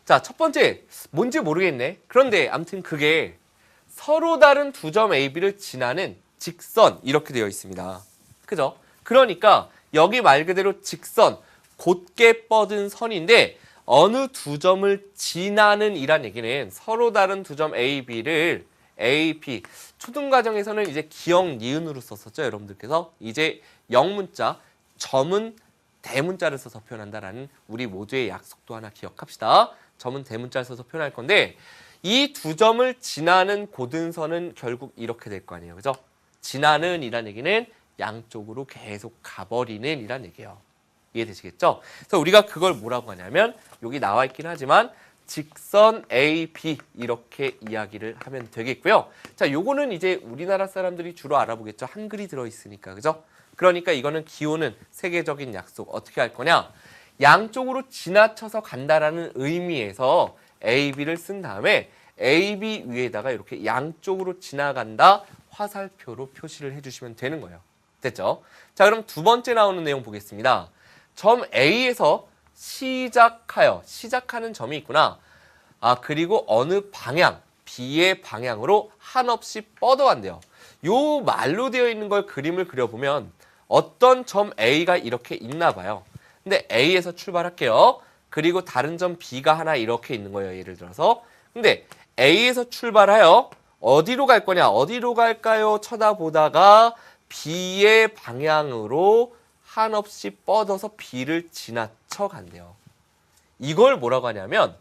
자, 첫 번째 뭔지 모르겠네. 그런데 아무튼 그게 서로 다른 두 점 AB를 지나는 직선 이렇게 되어 있습니다. 그죠? 그러니까 여기 말 그대로 직선, 곧게 뻗은 선인데 어느 두 점을 지나는 이란 얘기는 서로 다른 두 점 AB를 AP, 초등과정에서는 이제 기역 니은으로 썼었죠, 여러분들께서. 이제 영문자, 점은 대문자를 써서 표현한다라는 우리 모두의 약속도 하나 기억합시다. 점은 대문자를 써서 표현할 건데 이 두 점을 지나는 고등선은 결국 이렇게 될 거 아니에요, 그죠? 지나는 이란 얘기는 양쪽으로 계속 가버리는 이란 얘기예요. 이해되시겠죠? 그래서 우리가 그걸 뭐라고 하냐면 여기 나와 있긴 하지만 직선 AB 이렇게 이야기를 하면 되겠고요. 자, 요거는 이제 우리나라 사람들이 주로 알아보겠죠. 한글이 들어있으니까, 그죠? 그러니까 이거는 기호는 세계적인 약속. 어떻게 할 거냐? 양쪽으로 지나쳐서 간다라는 의미에서 AB를 쓴 다음에 AB 위에다가 이렇게 양쪽으로 지나간다 화살표로 표시를 해주시면 되는 거예요. 됐죠? 자, 그럼 두 번째 나오는 내용 보겠습니다. 점 A에서 시작하는 점이 있구나. 그리고 어느 방향, B의 방향으로 한없이 뻗어간대요. 요 말로 되어 있는 걸 그림을 그려보면 어떤 점 A가 이렇게 있나 봐요. 근데 A에서 출발할게요. 그리고 다른 점 B가 하나 이렇게 있는 거예요. 예를 들어서. 근데 A에서 출발하여 어디로 갈 거냐? 어디로 갈까요? 쳐다보다가 B의 방향으로 한없이 뻗어서 B를 지나쳐 간대요. 이걸 뭐라고 하냐면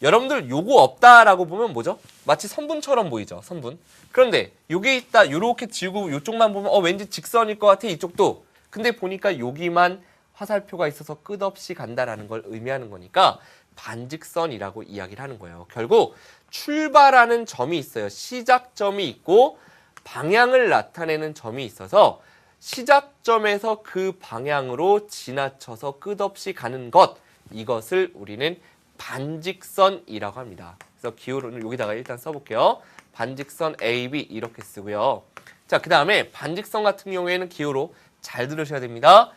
여러분들 요거 없다라고 보면 뭐죠? 마치 선분처럼 보이죠. 선분. 그런데 요게 있다. 요렇게 지우고 요쪽만 보면 왠지 직선일 것 같아. 이쪽도. 근데 보니까 여기만 화살표가 있어서 끝없이 간다라는 걸 의미하는 거니까 반직선이라고 이야기를 하는 거예요. 결국 출발하는 점이 있어요. 시작점이 있고 방향을 나타내는 점이 있어서 시작점에서 그 방향으로 지나쳐서 끝없이 가는 것, 이것을 우리는 반직선이라고 합니다. 그래서 기호를 여기다가 일단 써볼게요. 반직선 AB 이렇게 쓰고요. 자, 그 다음에 반직선 같은 경우에는 기호로 잘 들으셔야 됩니다.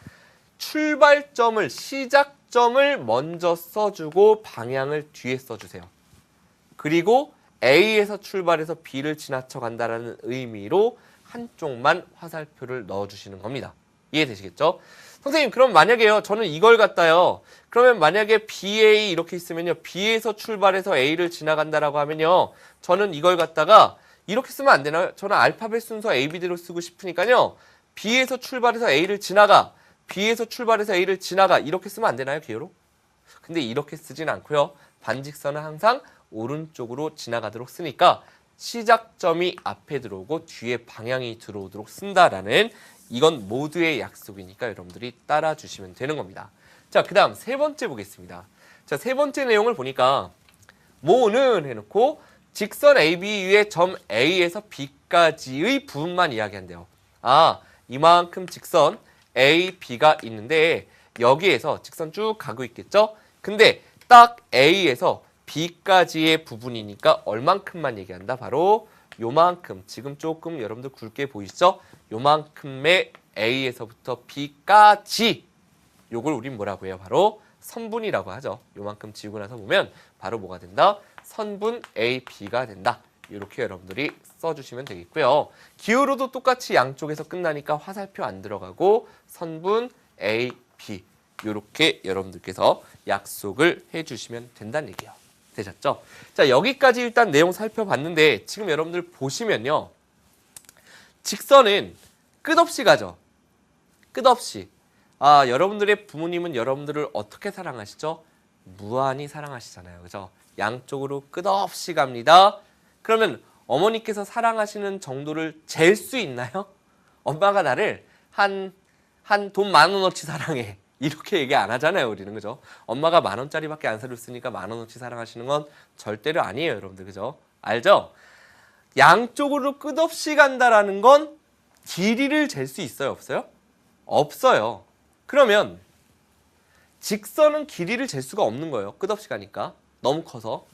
출발점을, 시작점을 먼저 써주고 방향을 뒤에 써주세요. 그리고 A에서 출발해서 B를 지나쳐 간다는 의미로 한쪽만 화살표를 넣어주시는 겁니다. 이해되시겠죠? 선생님, 그럼 만약에요, 저는 이걸 갖다요. 그러면 만약에 BA 이렇게 있으면요. B에서 출발해서 A를 지나간다라고 하면요. 저는 이걸 갖다가 이렇게 쓰면 안 되나요? 저는 알파벳 순서 AB대로 쓰고 싶으니까요. B에서 출발해서 A를 지나가. B에서 출발해서 A를 지나가. 이렇게 쓰면 안 되나요? 기호로? 근데 이렇게 쓰진 않고요. 반직선은 항상 오른쪽으로 지나가도록 쓰니까 시작점이 앞에 들어오고 뒤에 방향이 들어오도록 쓴다라는 이건 모두의 약속이니까 여러분들이 따라주시면 되는 겁니다. 자, 그 다음 세 번째 보겠습니다. 자, 세 번째 내용을 보니까 뭐는 해놓고 직선 AB 위에 점 A에서 B까지의 부분만 이야기한대요. 이만큼 직선 A, B가 있는데 여기에서 직선 쭉 가고 있겠죠? 근데 딱 A에서 B까지의 부분이니까 얼만큼만 얘기한다? 바로 요만큼. 지금 조금 여러분들 굵게 보이시죠? 요만큼의 A에서부터 B까지. 요걸 우린 뭐라고 해요? 바로 선분이라고 하죠. 요만큼 지우고 나서 보면 바로 뭐가 된다? 선분 AB가 된다. 이렇게 여러분들이 써주시면 되겠고요. 기호로도 똑같이 양쪽에서 끝나니까 화살표 안 들어가고 선분 AB 이렇게 여러분들께서 약속을 해주시면 된다는 얘기예요. 되셨죠? 자, 여기까지 일단 내용 살펴봤는데 지금 여러분들 보시면요. 직선은 끝없이 가죠. 끝없이. 여러분들의 부모님은 여러분들을 어떻게 사랑하시죠? 무한히 사랑하시잖아요. 그죠? 양쪽으로 끝없이 갑니다. 그러면 어머니께서 사랑하시는 정도를 잴 수 있나요? 엄마가 나를 한 돈 10,000원어치 사랑해. 이렇게 얘기 안 하잖아요, 우리는. 그죠? 엄마가 10,000원짜리밖에 안 사줬으니까 10,000원어치 사랑하시는 건 절대로 아니에요, 여러분들. 그죠? 알죠? 양쪽으로 끝없이 간다라는 건 길이를 잴 수 있어요, 없어요? 없어요. 그러면 직선은 길이를 잴 수가 없는 거예요. 끝없이 가니까. 너무 커서.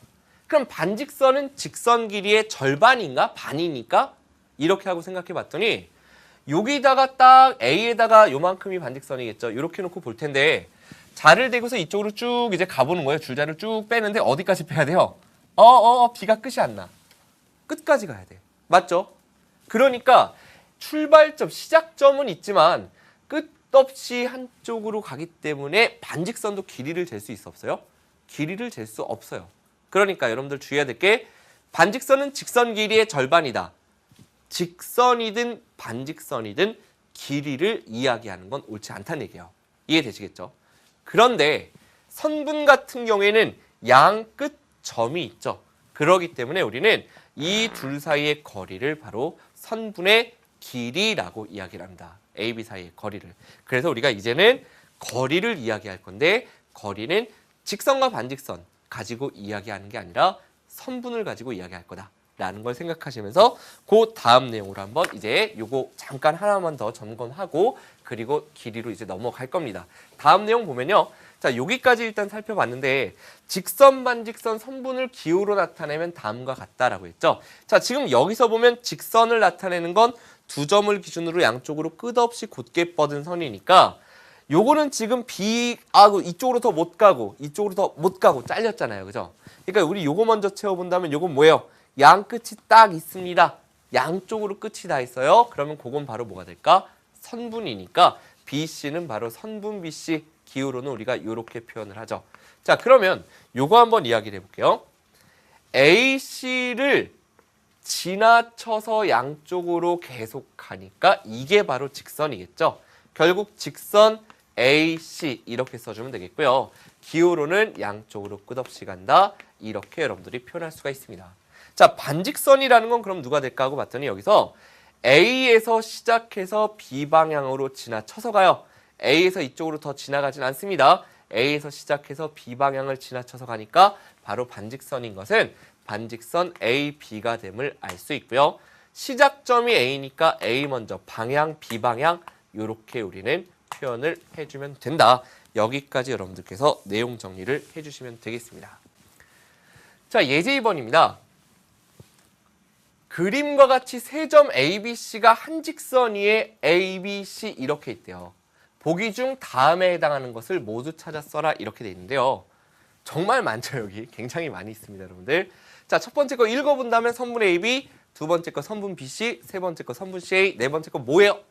그럼 반직선은 직선 길이의 절반인가? 반이니까? 이렇게 하고 생각해 봤더니 여기다가 딱 A에다가 요만큼이 반직선이겠죠. 이렇게 놓고 볼 텐데 자를 대고서 이쪽으로 쭉 이제 가보는 거예요. 줄자를 쭉 빼는데 어디까지 빼야 돼요? B가 끝이 안 나. 끝까지 가야 돼. 맞죠? 그러니까 출발점, 시작점은 있지만 끝없이 한쪽으로 가기 때문에 반직선도 길이를 잴 수 있어 없어요? 길이를 잴 수 없어요. 그러니까 여러분들 주의해야 될 게 반직선은 직선 길이의 절반이다. 직선이든 반직선이든 길이를 이야기하는 건 옳지 않다는 얘기예요. 이해되시겠죠? 그런데 선분 같은 경우에는 양 끝 점이 있죠. 그러기 때문에 우리는 이 둘 사이의 거리를 바로 선분의 길이라고 이야기를 합니다. A, B 사이의 거리를. 그래서 우리가 이제는 거리를 이야기할 건데 거리는 직선과 반직선 가지고 이야기하는 게 아니라 선분을 가지고 이야기할 거다라는 걸 생각하시면서 그 다음 내용으로 한번 이제 요거 잠깐 하나만 더 점검하고 그리고 길이로 이제 넘어갈 겁니다. 다음 내용 보면요. 자, 여기까지 일단 살펴봤는데 직선, 반직선, 선분을 기호로 나타내면 다음과 같다라고 했죠. 자, 지금 여기서 보면 직선을 나타내는 건 두 점을 기준으로 양쪽으로 끝없이 곧게 뻗은 선이니까 요거는 지금 이쪽으로 더 못 가고 이쪽으로 더 못 가고 잘렸잖아요. 그죠? 그러니까 우리 요거 먼저 채워본다면 요건 뭐예요? 양 끝이 딱 있습니다. 양쪽으로 끝이 다 있어요. 그러면 그건 바로 뭐가 될까? 선분이니까 BC는 바로 선분 BC 기호로는 우리가 이렇게 표현을 하죠. 자, 그러면 요거 한번 이야기를 해볼게요. AC를 지나쳐서 양쪽으로 계속 가니까 이게 바로 직선이겠죠. 결국 직선 AC 이렇게 써주면 되겠고요. 기호로는 양쪽으로 끝없이 간다. 이렇게 여러분들이 표현할 수가 있습니다. 자, 반직선이라는 건 그럼 누가 될까 하고 봤더니 여기서 A에서 시작해서 B 방향으로 지나쳐서 가요. A에서 이쪽으로 더 지나가진 않습니다. A에서 시작해서 B 방향을 지나쳐서 가니까 바로 반직선인 것은 반직선 AB가 됨을 알 수 있고요. 시작점이 A니까 A 먼저, 방향, B 방향 이렇게 우리는 표현을 해주면 된다. 여기까지 여러분들께서 내용 정리를 해주시면 되겠습니다. 자, 예제 2번입니다. 그림과 같이 세 점 ABC가 한 직선 위에 ABC 이렇게 있대요. 보기 중 다음에 해당하는 것을 모두 찾아 써라 이렇게 돼 있는데요. 정말 많죠. 여기 굉장히 많이 있습니다. 여러분들. 자, 첫 번째 거 읽어본다면 선분 AB, 두 번째 거 선분 BC, 세 번째 거 선분 CA, 네 번째 거 뭐예요?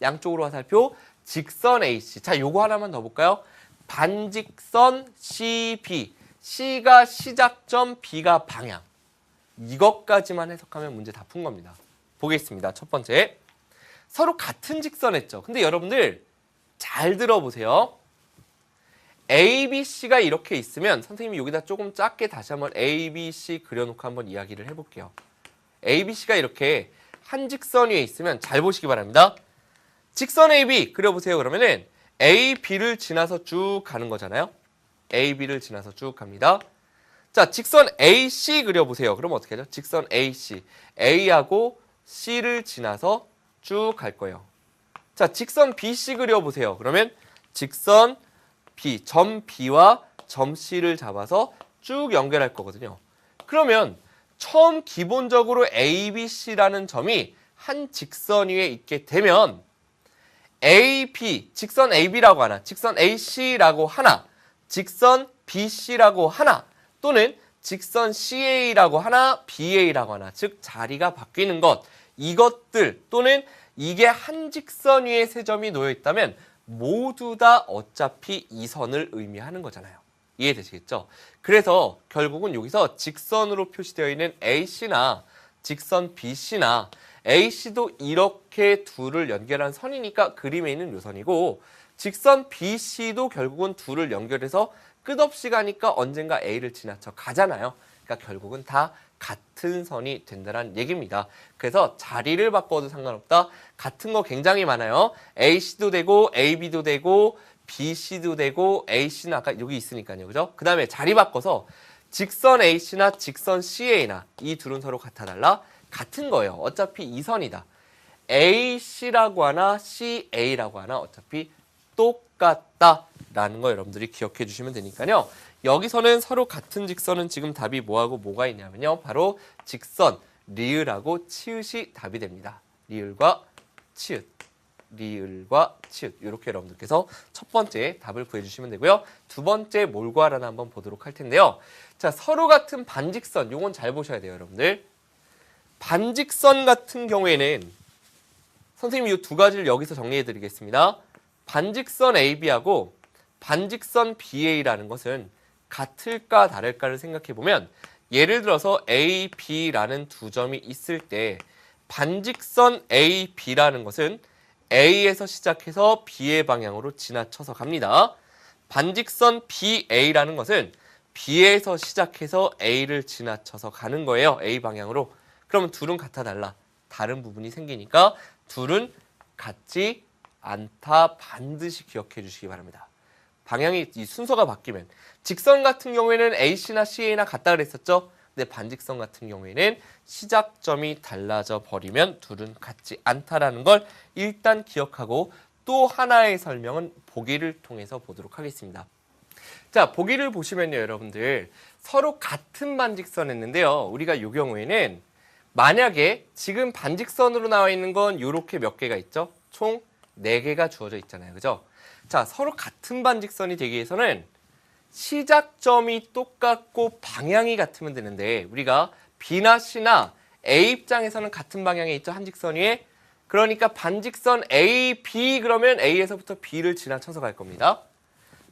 양쪽으로 화살표 직선 AC. 자, 요거 하나만 더 볼까요? 반직선 CB. C가 시작점, B가 방향. 이것까지만 해석하면 문제 다 푼 겁니다. 보겠습니다. 첫 번째. 서로 같은 직선 했죠. 근데 여러분들 잘 들어보세요. ABC가 이렇게 있으면 선생님이 여기다 조금 작게 다시 한번 ABC 그려놓고 한번 이야기를 해볼게요. ABC가 이렇게 한 직선 위에 있으면 잘 보시기 바랍니다. 직선 AB 그려보세요. 그러면은 AB를 지나서 쭉 가는 거잖아요. AB를 지나서 쭉 갑니다. 자, 직선 AC 그려보세요. 그럼 어떻게 하죠? 직선 AC. A하고 C를 지나서 쭉 갈 거예요. 자, 직선 BC 그려보세요. 그러면 직선 B, 점 B와 점 C를 잡아서 쭉 연결할 거거든요. 그러면 처음 기본적으로 ABC라는 점이 한 직선 위에 있게 되면 AB, 직선 AB라고 하나, 직선 AC라고 하나, 직선 BC라고 하나, 또는 직선 CA라고 하나, BA라고 하나, 즉 자리가 바뀌는 것, 이것들 또는 이게 한 직선 위에 세 점이 놓여 있다면 모두 다 어차피 이 선을 의미하는 거잖아요. 이해되시겠죠? 그래서 결국은 여기서 직선으로 표시되어 있는 AC나 직선 BC나 AC도 이렇게 둘을 연결한 선이니까 그림에 있는 요 선이고 직선 BC도 결국은 둘을 연결해서 끝없이 가니까 언젠가 A를 지나쳐 가잖아요. 그러니까 결국은 다 같은 선이 된다는 얘기입니다. 그래서 자리를 바꿔도 상관없다. 같은 거 굉장히 많아요. AC도 되고 AB도 되고 BC도 되고 AC는 아까 여기 있으니까요. 그죠? 그 다음에 자리 바꿔서 직선 AC나 직선 CA나 이 둘은 서로 같아달라. 같은 거예요. 어차피 이 선이다. AC라고 하나 CA라고 하나 어차피 똑같다라는 거 여러분들이 기억해 주시면 되니까요. 여기서는 서로 같은 직선은 지금 답이 뭐하고 뭐가 있냐면요. 바로 직선, 리을하고 치읓이 답이 됩니다. 리을과 치읓. 리을과 치읓 이렇게 여러분들께서 첫 번째 답을 구해주시면 되고요. 두 번째 뭘 구하라나 한번 보도록 할 텐데요. 자, 서로 같은 반직선 요건 잘 보셔야 돼요, 여러분들. 반직선 같은 경우에는 선생님이 이 두 가지를 여기서 정리해 드리겠습니다. 반직선 AB하고 반직선 BA라는 것은 같을까 다를까를 생각해 보면 예를 들어서 A, B라는 두 점이 있을 때 반직선 A, B라는 것은 A에서 시작해서 B의 방향으로 지나쳐서 갑니다. 반직선 BA라는 것은 B에서 시작해서 A를 지나쳐서 가는 거예요. A 방향으로. 그러면 둘은 같아 달라. 다른 부분이 생기니까 둘은 같지 않다 반드시 기억해 주시기 바랍니다. 방향이 이 순서가 바뀌면 직선 같은 경우에는 AC나 CA나 같다 그랬었죠. 근데 반직선 같은 경우에는 시작점이 달라져 버리면 둘은 같지 않다라는 걸 일단 기억하고 또 하나의 설명은 보기를 통해서 보도록 하겠습니다. 자, 보기를 보시면요, 여러분들 서로 같은 반직선 했는데요. 우리가 이 경우에는 만약에 지금 반직선으로 나와 있는 건 이렇게 몇 개가 있죠? 총 4개가 주어져 있잖아요. 그죠? 자, 서로 같은 반직선이 되기 위해서는 시작점이 똑같고 방향이 같으면 되는데 우리가 B나 C나 A 입장에서는 같은 방향에 있죠. 한 직선 위에. 그러니까 반직선 A, B 그러면 A에서부터 B를 지나쳐서 갈 겁니다.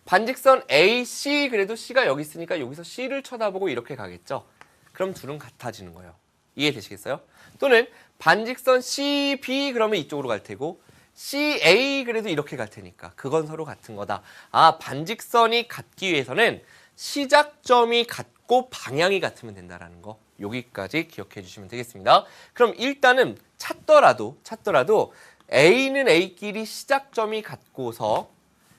반직선 A, C 그래도 C가 여기 있으니까 여기서 C를 쳐다보고 이렇게 가겠죠. 그럼 둘은 같아지는 거예요. 이해되시겠어요? 또는 반직선 CB 그러면 이쪽으로 갈 테고 CA 그래도 이렇게 갈 테니까 그건 서로 같은 거다. 아, 반직선이 같기 위해서는 시작점이 같고 방향이 같으면 된다라는 거. 여기까지 기억해 주시면 되겠습니다. 그럼 일단은 찾더라도 A는 A끼리 시작점이 같고서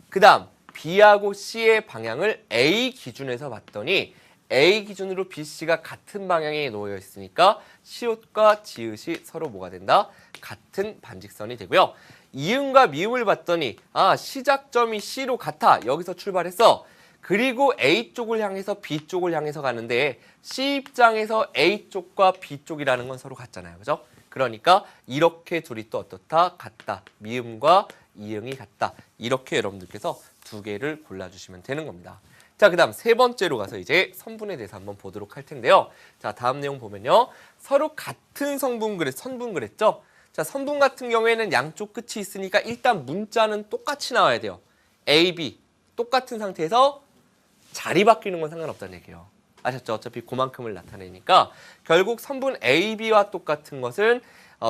그 다음 B하고 C의 방향을 A 기준에서 봤더니 A 기준으로 B, C가 같은 방향에 놓여 있으니까 시옷과 지읒이 서로 뭐가 된다? 같은 반직선이 되고요. 이음과 미음을 봤더니 아, 시작점이 C로 같아. 여기서 출발했어. 그리고 A 쪽을 향해서 B 쪽을 향해서 가는데 C 입장에서 A 쪽과 B 쪽이라는 건 서로 같잖아요. 그죠? 그러니까 이렇게 둘이 또 어떻다? 같다. 미음과 이응이 같다. 이렇게 여러분들께서 두 개를 골라주시면 되는 겁니다. 자, 그 다음 세 번째로 가서 이제 선분에 대해서 한번 보도록 할 텐데요. 자, 다음 내용 보면요. 서로 같은 선분 그랬죠? 자, 선분 같은 경우에는 양쪽 끝이 있으니까 일단 문자는 똑같이 나와야 돼요. A, B. 똑같은 상태에서 자리 바뀌는 건 상관없다는 얘기예요. 아셨죠? 어차피 그만큼을 나타내니까 결국 선분 AB와 똑같은 것은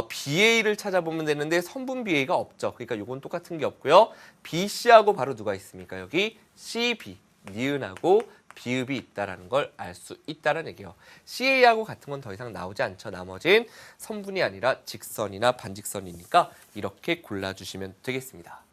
BA를 찾아보면 되는데 선분 BA가 없죠. 그러니까 이건 똑같은 게 없고요. BC하고 바로 누가 있습니까? 여기 CB. 니은하고 비읍이 있다는 걸 알 수 있다는 얘기예요. CA하고 같은 건 더 이상 나오지 않죠. 나머진 선분이 아니라 직선이나 반직선이니까 이렇게 골라주시면 되겠습니다.